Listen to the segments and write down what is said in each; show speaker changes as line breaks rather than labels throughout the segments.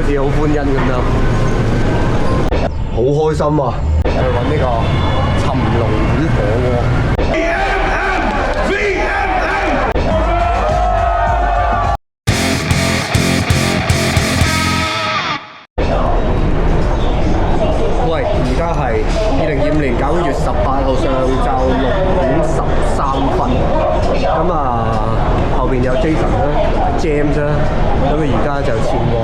似好歡欣咁樣，好開心啊！去揾呢個尋龍魚火鍋。喂，而家係2025年9月18號上晝6:13。咁啊，後邊有 Jason 啦、James 啦，咁而家就前往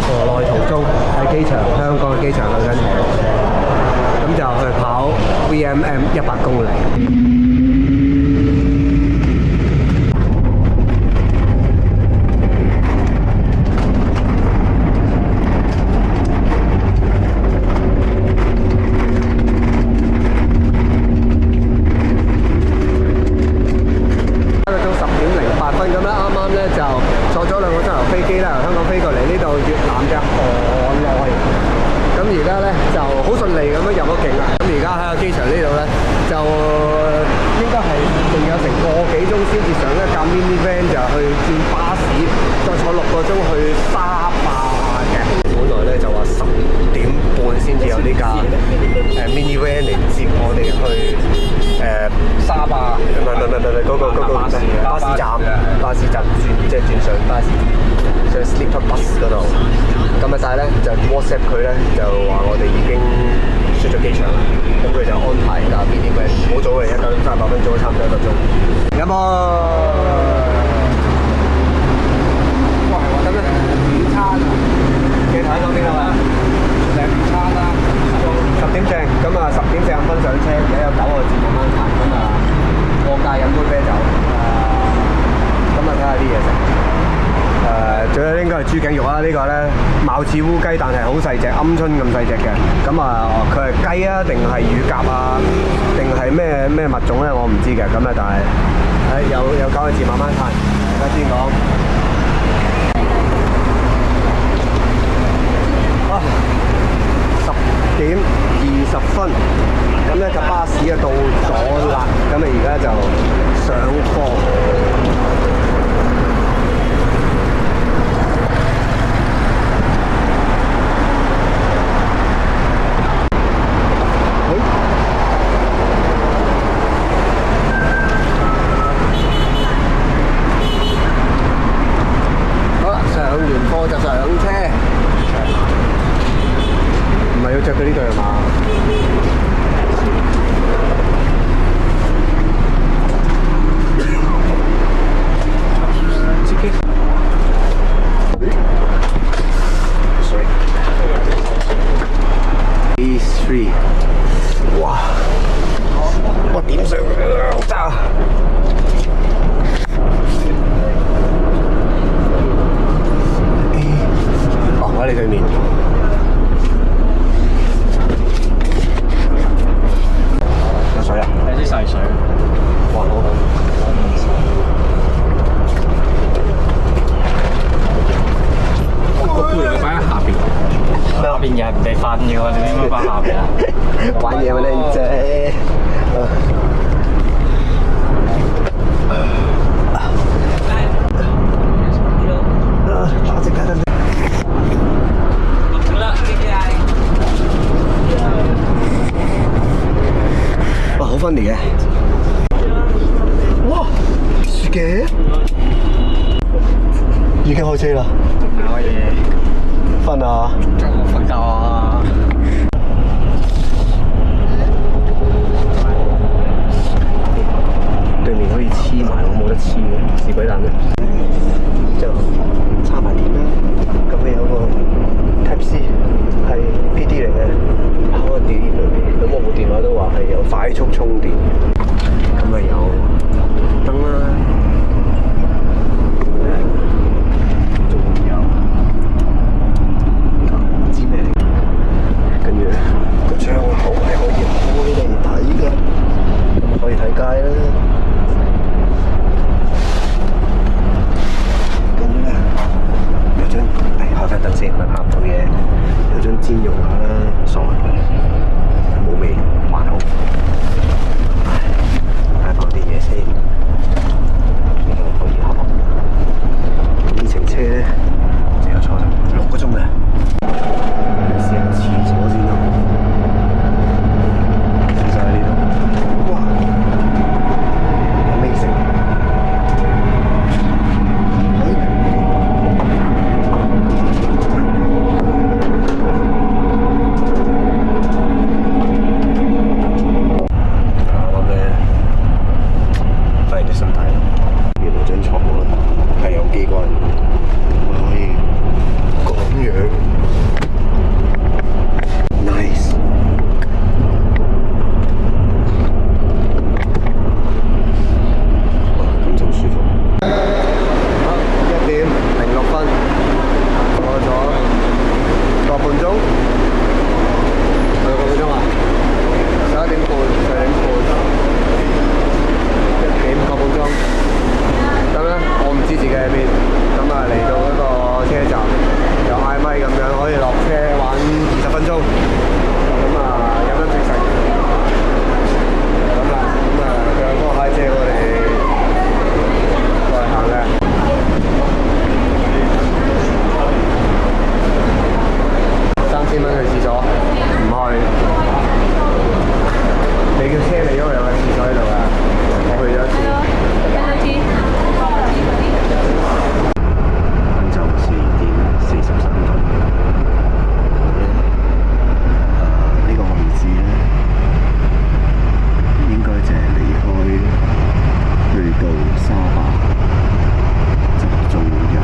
河內途中喺機場，香港嘅機場去緊河內，咁就去跑 VMM 100公里。巴士站轉上巴士上 Sleeper Bus 嗰度，咁啊但係咧就 WhatsApp 佢咧就話我哋已經出咗機場啦，咁佢就安排架 mini van， 好早嘅，1:38，早咗差唔多1個鐘。有冇？哇，係話得咩？午餐啊！你睇到邊度啊？訂午餐啦，10點正，咁啊10點45分上車，而家有9個字慢慢行，咁啊過界飲杯啤酒。咁啊睇下啲嘢食，最緊應該係豬頸肉啦。呢個咧貌似烏雞，但係好細隻，鵪鶉咁細隻嘅。咁啊，佢係雞啊，定係乳鴿啊，定係咩物種咧？我唔知嘅。咁啊，但係有9個字慢慢嘆，大家先講。啊，10:20，咁咧架巴士啊到咗啦，咁啊而家就上課。着佢呢對係嘛？A3， 哇！我點上揸？哦，我喺你對面。水啊！有啲細水，哇！好好。個杯嚟擺喺下邊，下邊人哋瞓嘅喎，你應該擺下邊啊！玩嘢喎靚仔。哇，好分離嘅！哇，雪嘅，已經開車啦！可以瞓啊！仲瞓覺啊！對面可以黐埋，我冇得黐嘅，是鬼蛋嘅。就插埋電啦，咁佢有個 Type C 係 PD 嚟嘅，跑個電裏邊。咁我部電話都話係有快速充電，咁啊有燈啦，仲有唔知咩嚟，跟住個窗口係可以開嚟睇嘅，咁可以睇街啦。跟住咧有張開翻燈先，咪拍唔到嘢，有張氈用下啦，傻嘅。冇味，還好。睇下放啲嘢先。咁咧我唔知自己喺邊，咁啊嚟到嗰個車站有嗌咪咁樣，可以落車玩20分鐘，咁啊飲飲食食，咁啦，咁啊佢兩個開車我哋過嚟行嘅。3000蚊去廁所，唔去。你叫車你因為有個廁所喺度啊，我去咗一次。晏晝4:43。呢個位置咧，應該就係離開去到沙巴，就仲有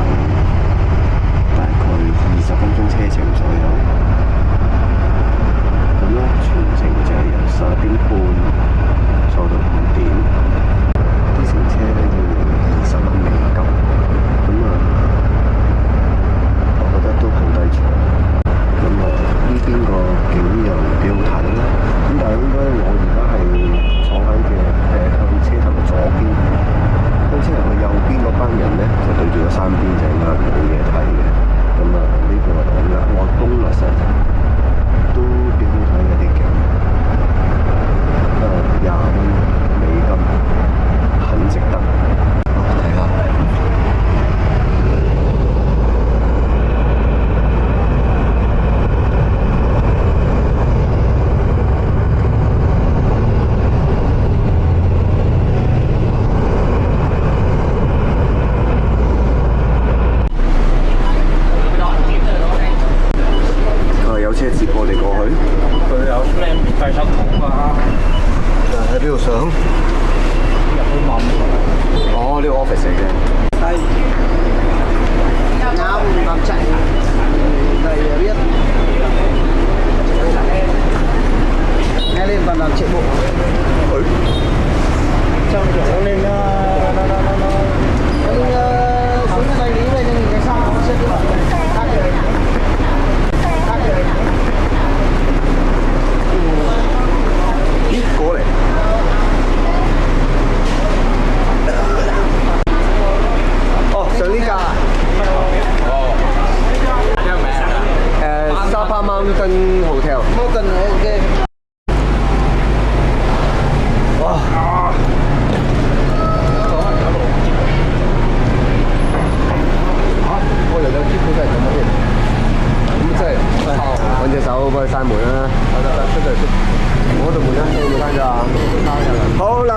大概20分鐘車程左右。咁咧，全程就係由11:30坐到5點，啲乘車咧要20蚊美金。咁啊，我覺得都好低坐。咁啊，呢邊個景又幾好睇啦。咁但係應該我而家係坐喺嘅向車頭嘅左邊，向車頭嘅右邊嗰班人咧就對住個山邊就應該冇嘢睇嘅。咁啊，呢個額外bonus都幾好睇嘅啲景，20蚊美金，很值得。睇下。有車接我哋過去，佢有免費收桶啊！喺邊度上？入去問。哦，呢個 office 嚟嘅。係。啱唔啱仔？係biết. Nghe lên và làm chạy bộ. Trong chỗ lên xuống cái lý về nhưng cái sau nó sẽ đi ít cố này. Ồ, sửa lý cả. Sapa Mountain Hotel. Mountain, ok. Wow.我哋兩支褲真係咁樣嘅，咁即係揾隻手幫佢閂門啦。出嚟先，我度門啦，你冇閂咗啊？好啦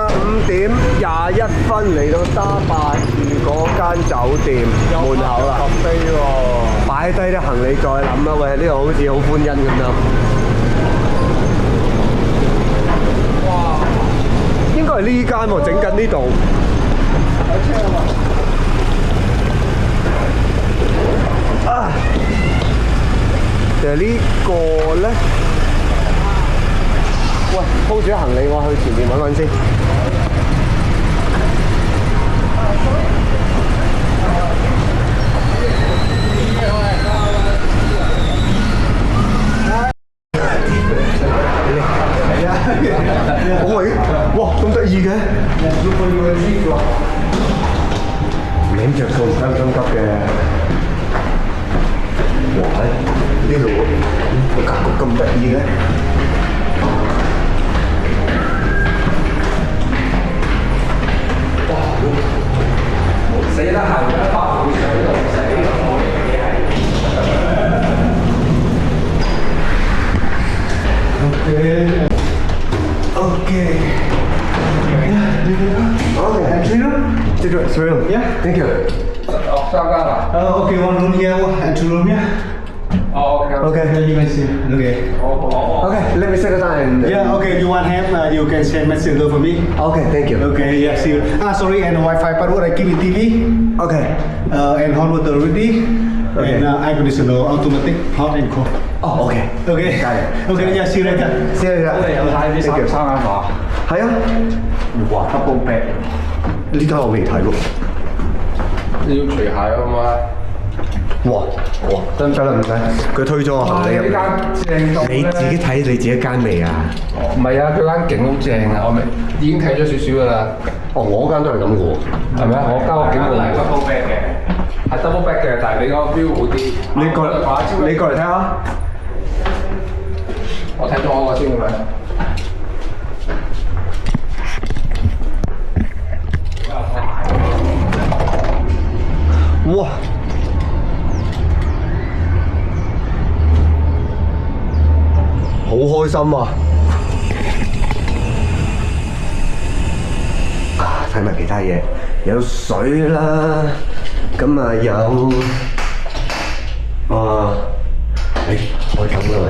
，5:21嚟到沙巴市嗰間酒店門口啦。擺低啲行李再諗啦，喂，呢度好似好歡欣咁樣。哇！應該係呢間喎，整緊呢度。有車啦嘛？啊！就係呢個咧，喂，鋪住啲行李，我去前面揾揾先。喂，哇，咁得意嘅！名着數唔得咁急嘅。哇！呢度個格局咁得意嘅。哇！死得係一百倍水度死，我哋嘅係。Okay. Yeah. Thank you.
Okay, one room here and 2 room here.
Oh, okay.
Okay, you can see. Okay.
Okay, let me set it down.
Yeah, okay, you want help, you can send message for me.
Okay, thank you.
Okay, yeah, see you. Sorry, and Wi-Fi password I give you TV.
Okay.
And hot water ready.
Okay.
And air conditioner automatic, hot and cold.
Oh, okay.
Okay.
Got it.
Okay, yeah, see you later.
See you later.
我哋有晒啲衫衫嘛？
係啊。
哇 ，double bed。
呢間我未睇喎。
你要除鞋啊嘛？
哇！得啦，唔使。佢推咗我行李入嚟。
呢間正到
你自己睇你自己間未啊？
唔係啊，佢間景好正啊！我咪已經睇咗少少噶啦。
哦，我間都係咁嘅喎。
係咪啊？我間屋景冇double back 嘅，係 double back 嘅，但係你個 view 好啲。
你過嚟睇下。
我睇咗我個先咁樣。
哇！好開心啊！睇埋其他嘢，有水啦，咁啊有開燈啦喂，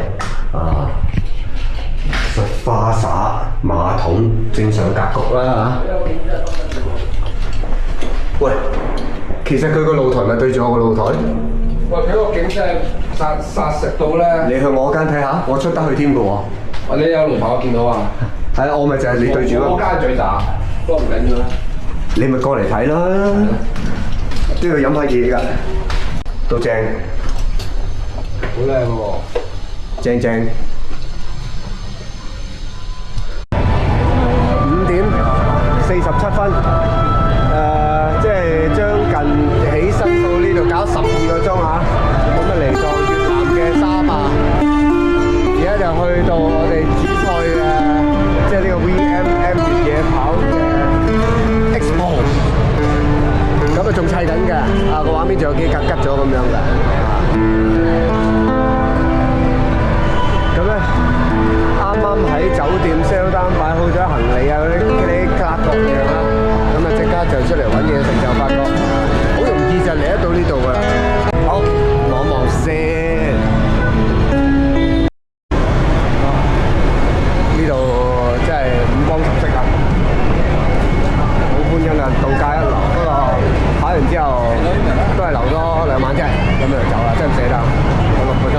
實花灑、馬桶正常格局啦嚇。喂，其實佢個露台咪對住我個露台？
喂，佢個景真係殺食到咧！
你去我間睇下，我出得去添嘅喎。
你有露台我見到啊！
係啊，我咪就係你對住咯。
我間最大，不過唔緊要啦。
你咪過嚟睇啦，都要飲下嘢㗎，都正，
好靚喎！
正正。5:47，即係將近起身到呢度搞12個鐘啊！咁啊嚟到越南嘅沙巴，而家就去到我哋主菜嘅，即係呢個 VMM 越野跑嘅 Expo。咁啊仲砌緊嘅，個畫面仲有幾格吉咗咁樣嘅。咁咧啱啱喺酒店 sell 單擺好咗行李啊嗰啲卡各樣啦，咁啊即刻就出嚟揾嘢食，就發覺好容易就嚟得到呢度噶啦。好，望望先。呢度真係五光十色啊！好歡欣啊，度假一流。不過跑完之後都係留多2晚啫，咁就走啦，真係唔捨得。我6個鐘。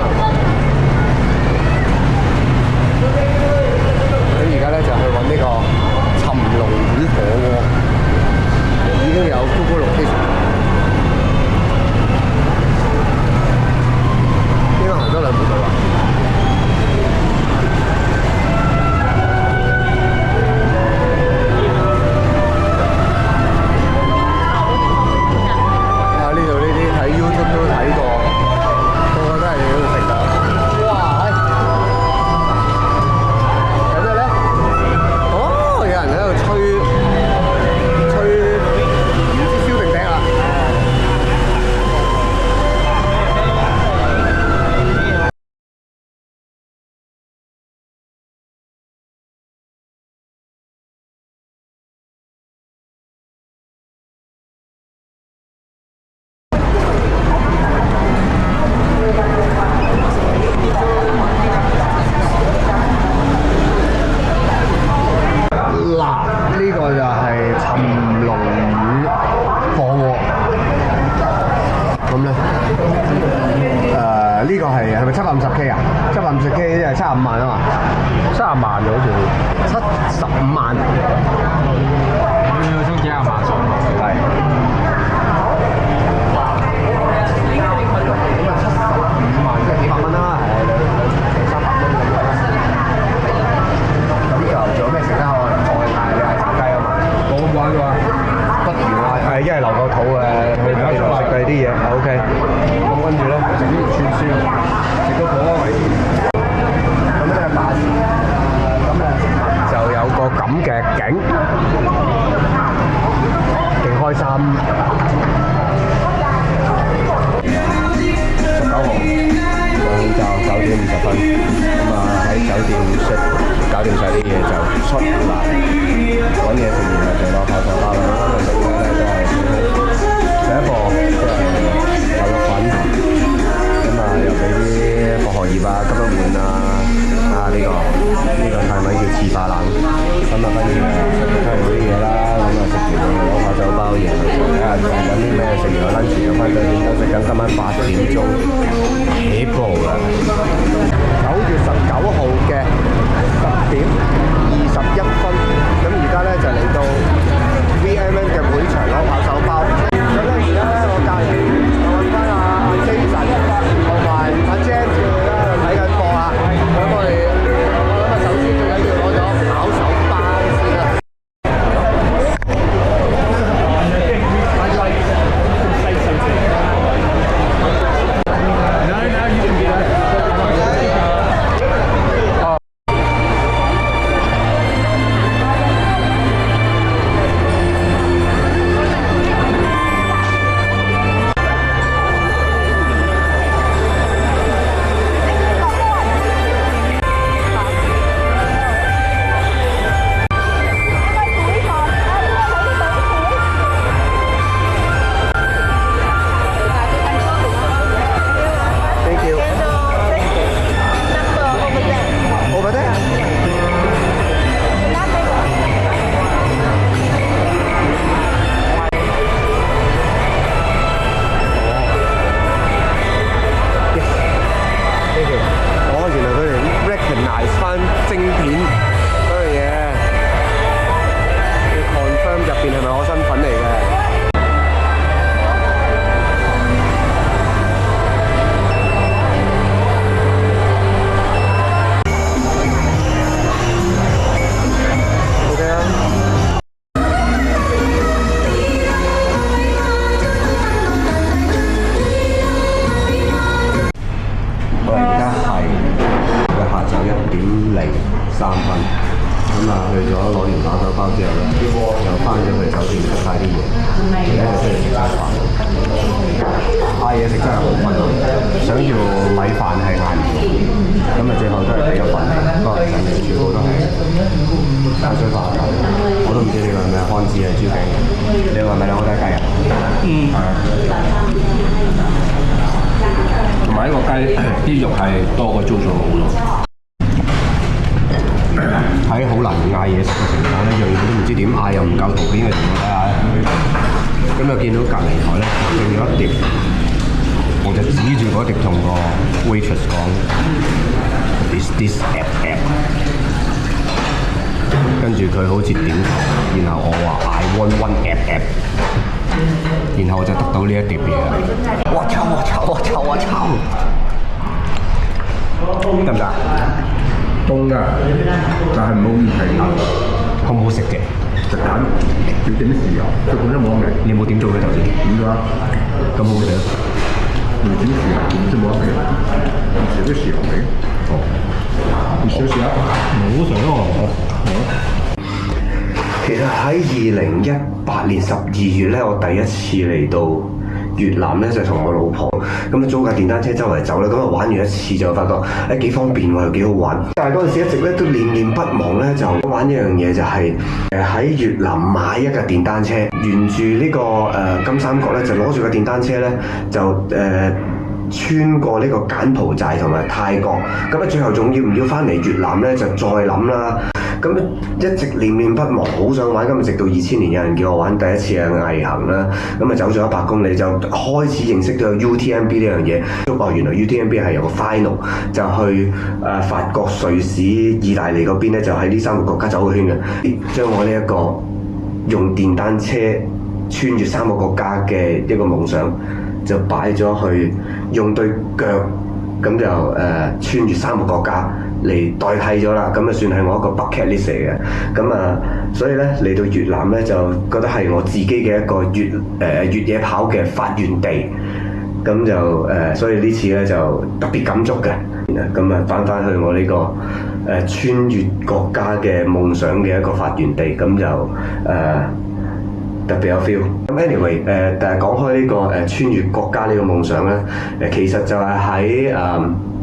咁而家咧就去揾呢個尋龍魚火鍋，已經有 Google Location，應該行多2步到啦。呢度呢啲睇 YouTube 都睇過，個個都係要食㗎。哇！有咩咧？哦，有人喺度吹唔知燒定笛啊！呢個就係尋龍魚火鍋，咁咧呢個係咪750K 啊？750K 即係75萬啊嘛，30萬好似75萬，
中幾廿萬上
係。咁啊75萬即係幾百蚊啦，係200-300蚊咁樣啦。咁就仲有咩食得？冇咁玩㗎嘛，不如係一係留個肚去食第啲嘢，OK。咁跟住咧食啲串燒，食到火鍋為止。咁咧巴士，咁就有個咁嘅景，勁開心。19號上晝9點50分，咁喺酒店搞掂晒啲嘢就出嚟揾嘢食完咪就攞泡菜包啦。咁我食嘅咧都係第一步，即係牛肉粉，咁又俾啲薄荷葉啊、金不換呢個泰文叫糍粑冷，咁跟住出嚟嗰啲嘢啦，咁食完就攞泡菜包，然後睇下仲揾啲咩食完個 lunch 又翻酒店休息緊，今晚8點鐘起步啦。9月19號嘅10:21，咁而家咧就嚟到 VMM 嘅會場攞拍手包。咁咧而家咧我隔離就揾翻阿 Jason 同埋阿 James 佢哋咧睇緊課啊。咁我諗首先最緊要攞咗跑手包先啦。真係好困難，想要米飯係嗌唔到，咁啊最後都係俾咗份你，不過上面全部都係碳水化合物，我都唔知呢個係咩漢字啊豬頸，你話係咪兩個都係雞啊？
嗯，係啊。同埋呢個雞啲肉係多過租咗好多。
喺好難嗌嘢食嘅情況咧，樣樣都唔知點嗌又唔夠圖片嘅情況底下，咁就見到隔離台咧剩咗一碟，我就指住嗰碟同個 waitress 講 ：Is this app？ 跟住佢好似點頭，然後我話 I want one app， 然後我就得到呢一碟嘢啦。我操！得唔得？
凍㗎，但係唔好咁平啊！
好唔好食嘅？
食緊，要點豉油，佢本身冇味。
你有冇點做嘅頭先？
點咗啊？
咁好食？
你點豉油，本身冇味，少啲豉油味。哦，你試下。
好食咯！其實喺2018年12月咧，我第一次嚟到越南咧，就同我老婆咁租架電單車周圍走啦，咁啊玩完一次就發覺幾方便喎，又幾好玩。但係嗰陣時一直咧都念念不忘咧，就玩一樣嘢就係喺越南買一架電單車，沿住呢個金三角咧就攞住架電單車咧就穿過呢個柬埔寨同埋泰國，咁啊最後仲要唔要翻嚟越南咧就再諗啦。咁一直念念不忘，好想玩。咁直到2000年有人叫我玩第一次嘅毅行啦，咁啊走咗100公里就開始認識到 UTMB 呢樣嘢。哦，原來 UTMB 係有個 final， 就去法國、瑞士、意大利嗰邊咧，就喺呢3個國家走個圈嘅。將我呢一個用電單車穿越3個國家嘅一個夢想，就擺咗去用對腳咁就穿越3個國家嚟代替咗啦，咁啊算係我一個 bucket list 嚟嘅。咁啊，所以咧嚟到越南咧，就覺得係我自己嘅一個越野跑嘅發源地。咁就所以呢次咧就特別感觸嘅。咁啊翻去我呢個穿越國家嘅夢想嘅一個發源地，咁就特別有 feel。咁 anyway， 但係講開呢個穿越國家呢個夢想咧，其實就係喺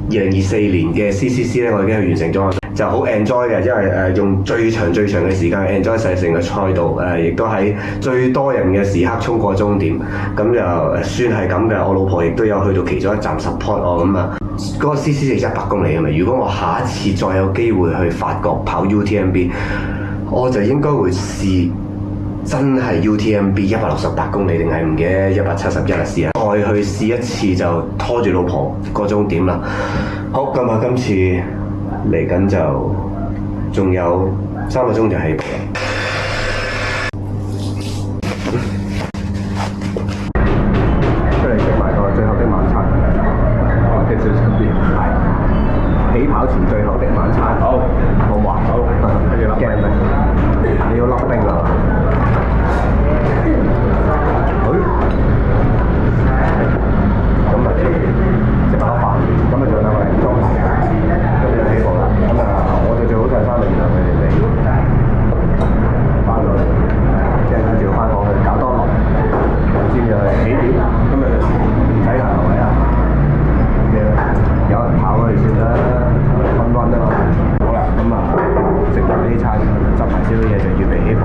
2024年嘅 CCC 咧，我已經去完成咗，就好 enjoy 嘅，因為用最長嘅時間 enjoy 晒成個賽道，亦都喺最多人嘅時刻衝過終點，咁就算係咁嘅。我老婆亦都有去到其中一站 support 我咁啊。嗰個 CCC 係100公里啊嘛，如果我下一次再有機會去法國跑 UTMB， 我就應該會試。真係 UTMB 168公里定係唔記得171啊，試下再去試一次就拖住老婆個終點啦。好，咁啊今次嚟緊就仲有3個鐘就起步啦。出嚟食埋個最後的晚餐，嘅小餐店係起跑前最後的晚餐。好，好唔好啊？好，跟住粒冰，你要粒冰啊！咁啊，食飽飯，咁啊仲有2個零鐘，跟住就起步啦。咁啊，我哋最好就係翻嚟越南佢哋嚟翻到嚟，即係跟住翻房去搞多輪，先至係起點。今日唔使行位啊，有人跑去先啦，溫溫啊嘛。好啦，咁啊食完呢餐，執埋少少嘢就預備起步。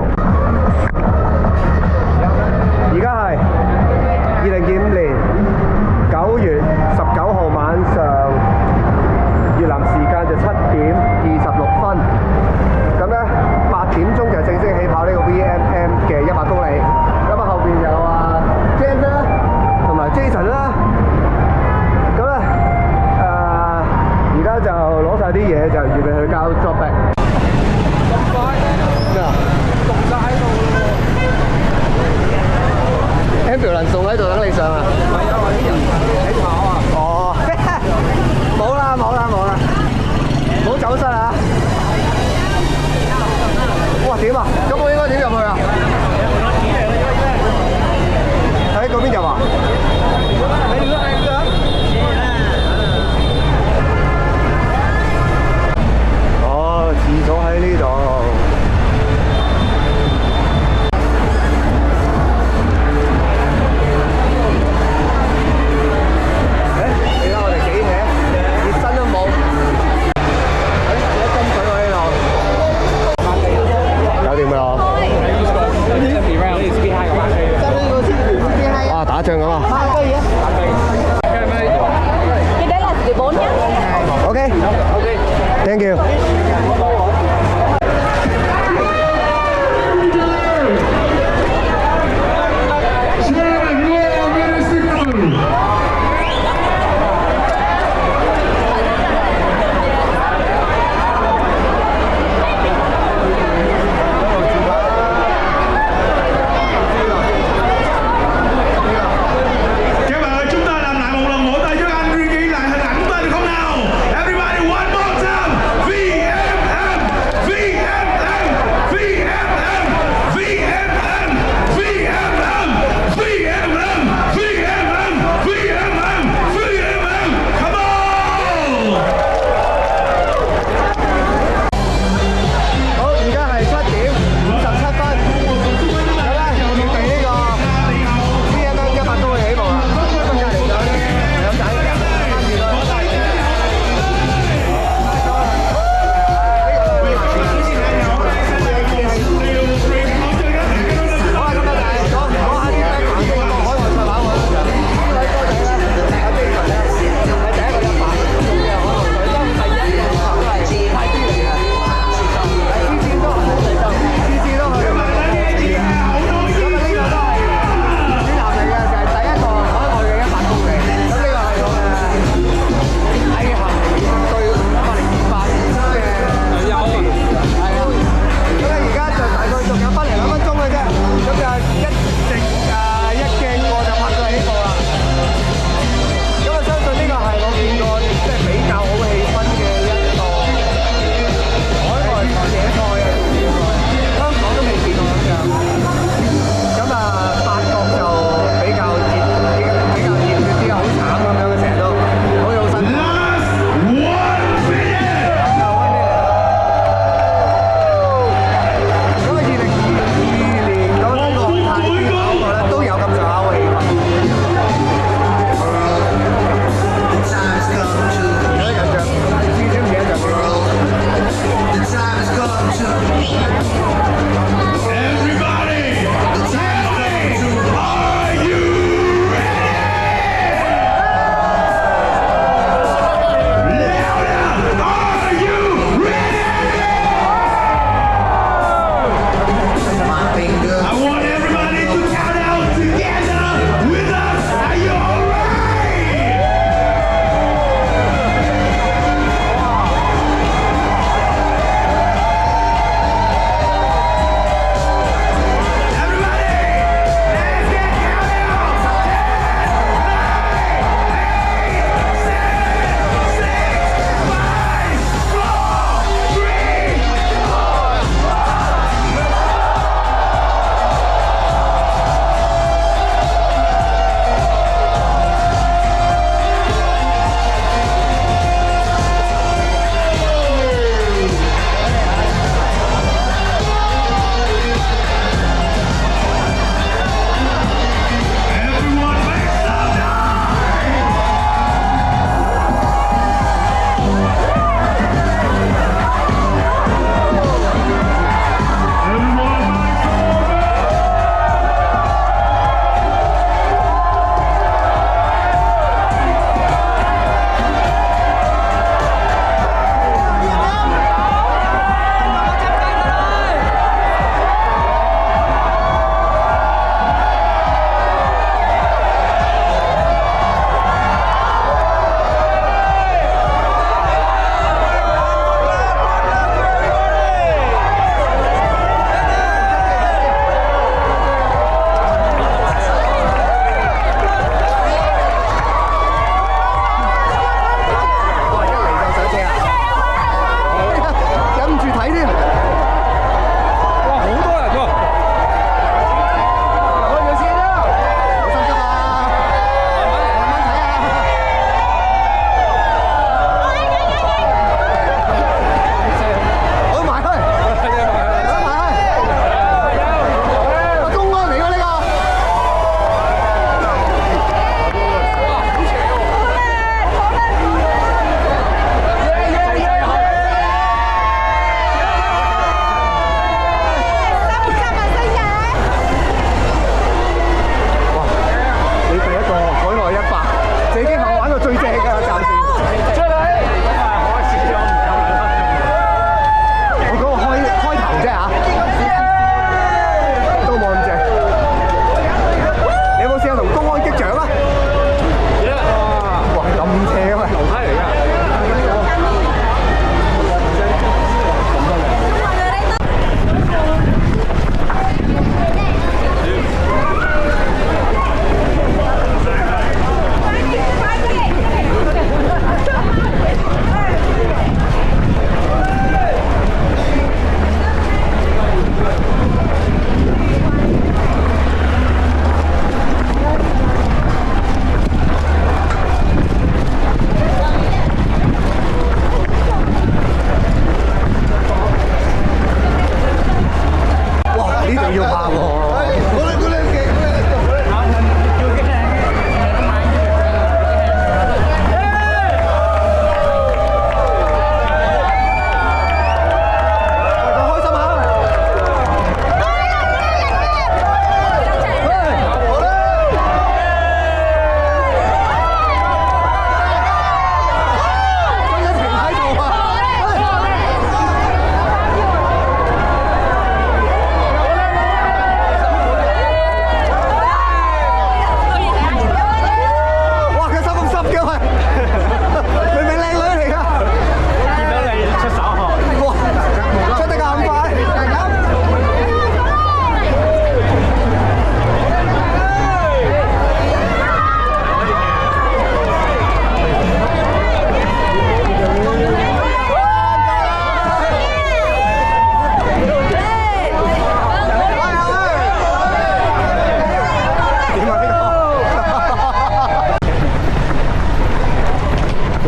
而家係2025年9月19號晚上，越南時間就7點26分。咁咧8點鐘就正式起跑呢個 VMM 嘅100公里。咁啊後邊有James啦、ký á? 8 ký.
Cái đấy là 14 nhá.
Ok. Ok. Thank you.
Các bạn ơi, chúng ta làm lại một lần vỗ tay cho anh, ghi lại hình ảnh tên không nào? Everybody one more time. VMM.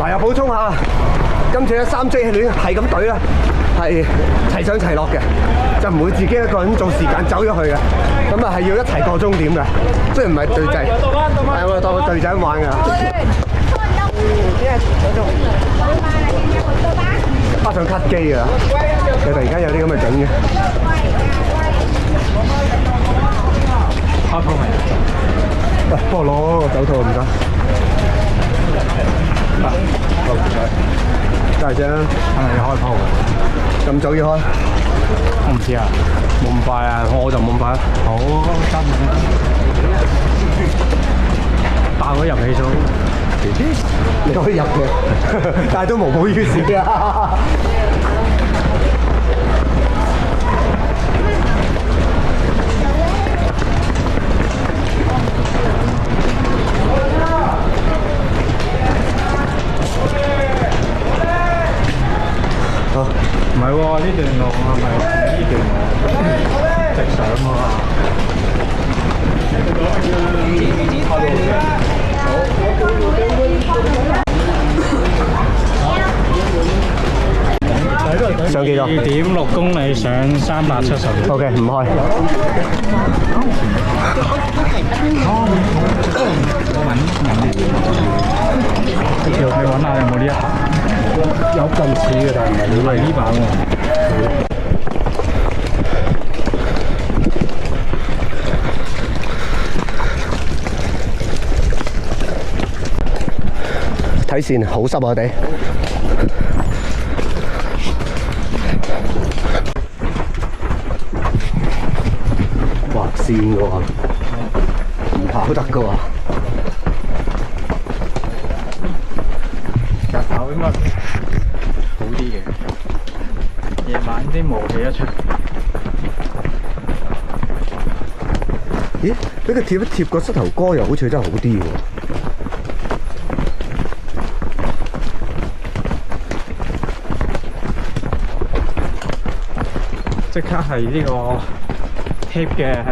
嗱，又補充下，今次咧3J 氣戀係咁隊啦，係齊上齊落嘅，就唔會自己一個人做時間走咗去嘅。咁啊係要一齊過終點嘅，雖然唔係隊仔，係我哋當個隊仔玩㗎。加上 cut 機啊！佢突然間有啲咁嘅景嘅。開鋪未？喂，幫我攞個手套唔該。好唔該。大姐，係咪要開鋪？咁早要開？我唔知啊，冇咁快啊，我就冇咁快。好，爆咗入氣數。你可以入嘅，但係都無補於事啊！好，唔係喎，呢段路係咪呢段路直上喎？上幾多？2.6公里上370。OK， 唔開。條你揾下有冇呢一行？有近似嘅，但係唔係呢版喎。睇線好濕啊！地畫線嘅喎，唔跑得嘅喎。日頭應該好啲嘅，夜晚啲霧氣一出。咦？俾佢貼一貼個膝頭哥，又好似真係好啲喎。即刻係呢個 tape 嘅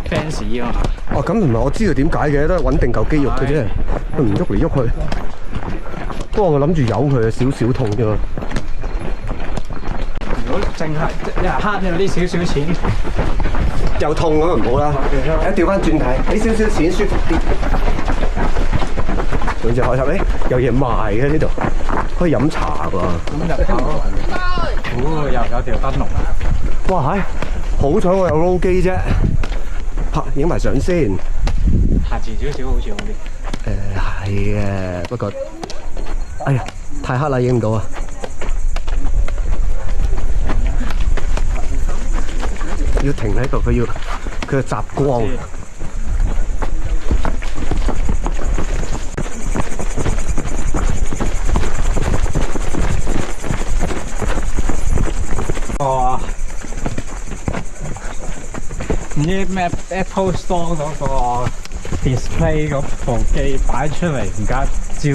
fans 啊！哦，咁唔係我知道點解嘅，都係穩定嚿肌肉嘅啫，佢唔喐嚟喐去。不過我諗住由佢少少痛啫嘛。如果淨係慳咗啲少少錢，又痛咁唔好啦。一調翻轉睇，俾少少錢舒服啲。兩隻海峽咧有嘢賣嘅呢度，可以飲茶㗎。咁入口。又有條燈籠。哇！好彩我有 roll 機啫，拍影埋相先。下次少少好似好啲。係嘅，不過，哎呀，太黑啦，影唔到啊！要停喺度，佢要集光。唔知咩 Apple Store 嗰個 display 嗰部機擺出嚟，而家照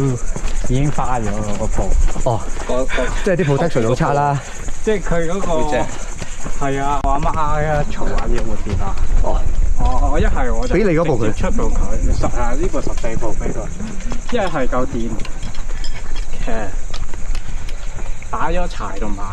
已經花咗嗰個部。哦，即係啲 protection 好差啦。即係佢嗰個係啊，我阿媽啊嘈下要換電啊。哦，我一係我就俾你嗰部佢出部佢呢部14部俾佢，一係夠電，打咗柴同埋。